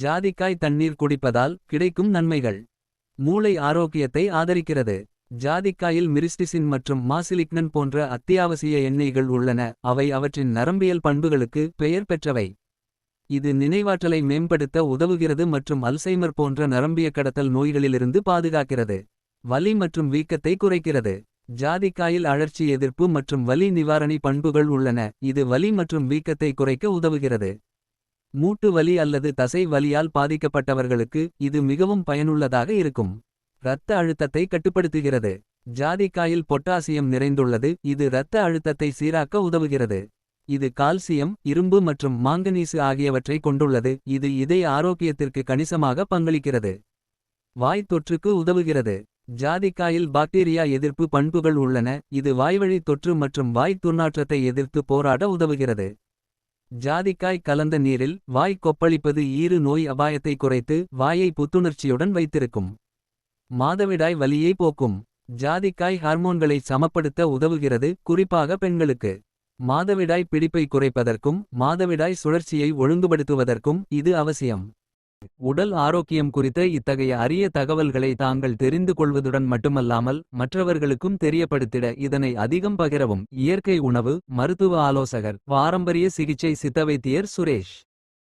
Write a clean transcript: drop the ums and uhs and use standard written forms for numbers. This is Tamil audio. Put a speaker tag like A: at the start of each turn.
A: ஜாதிக்காய் தண்ணீர் குடிப்பதால் கிடைக்கும் நன்மைகள். மூளை ஆரோக்கியத்தை ஆதரிக்கிறது. ஜாதிக்காயில் மிரிஸ்டிசின் மற்றும் மாசிலிக்னன் போன்ற அத்தியாவசிய எண்ணெய்கள் உள்ளன. அவை அவற்றின் நரம்பியல் பண்புகளுக்கு பெயர் பெற்றவை. இது நினைவாற்றலை மேம்படுத்த உதவுகிறது மற்றும் அல்சைமர் போன்ற நரம்பிய கடத்தல் நோய்களிலிருந்து பாதுகாக்கிறது. வலி மற்றும் வீக்கத்தை குறைக்கிறது. ஜாதிக்காயில் அழற்சி எதிர்ப்பு மற்றும் வலி நிவாரணி பண்புகள் உள்ளன. இது வலி மற்றும் வீக்கத்தை குறைக்க உதவுகிறது. மூட்டு வலி அல்லது தசை வலியால் பாதிக்கப்பட்டவர்களுக்கு இது மிகவும் பயனுள்ளதாக இருக்கும். இரத்த அழுத்தத்தை கட்டுப்படுத்துகிறது. ஜாதிக்காயில் பொட்டாசியம் நிறைந்துள்ளது. இது இரத்த அழுத்தத்தை சீராக்க உதவுகிறது. இது கால்சியம், இரும்பு மற்றும் மாங்கனீசு ஆகியவற்றை கொண்டுள்ளது. இது இதய ஆரோக்கியத்திற்கு கணிசமாக பங்களிக்கிறது. வாய் தொற்றுக்கு உதவுகிறது. ஜாதிக்காயில் பாக்டீரியா எதிர்ப்பு பண்புகள் உள்ளன. இது வாய்வழி தொற்று மற்றும் வாய் துர்நாற்றத்தை எதிர்த்து போராட உதவுகிறது. ஜாதிக்காய் கலந்த நீரில் வாய் கொப்பளிப்பது ஈறு நோய் அபாயத்தை குறைத்து வாயை புத்துணர்ச்சியுடன் வைத்திருக்கும். மாதவிடாய் வலியை போக்கும். ஜாதிக்காய் ஹார்மோன்களை சமப்படுத்த உதவுகிறது, குறிப்பாக பெண்களுக்கு. மாதவிடாய் பிடிப்பை குறைப்பதற்கும் மாதவிடாய் சுழற்சியை ஒழுங்குபடுத்துவதற்கும் இது அவசியம். உடல் ஆரோக்கியம் குறித்த இத்தகைய அரிய தகவல்களை தாங்கள் தெரிந்து கொள்வதுடன் மட்டுமல்லாமல் மற்றவர்களுக்கும் தெரியப்படுத்திட இதனை அதிகம் பகிரவும். இயற்கை உணவு மருத்துவ ஆலோசகர், பாரம்பரிய சிகிச்சை சித்தவைத்தியர் சுரேஷ்.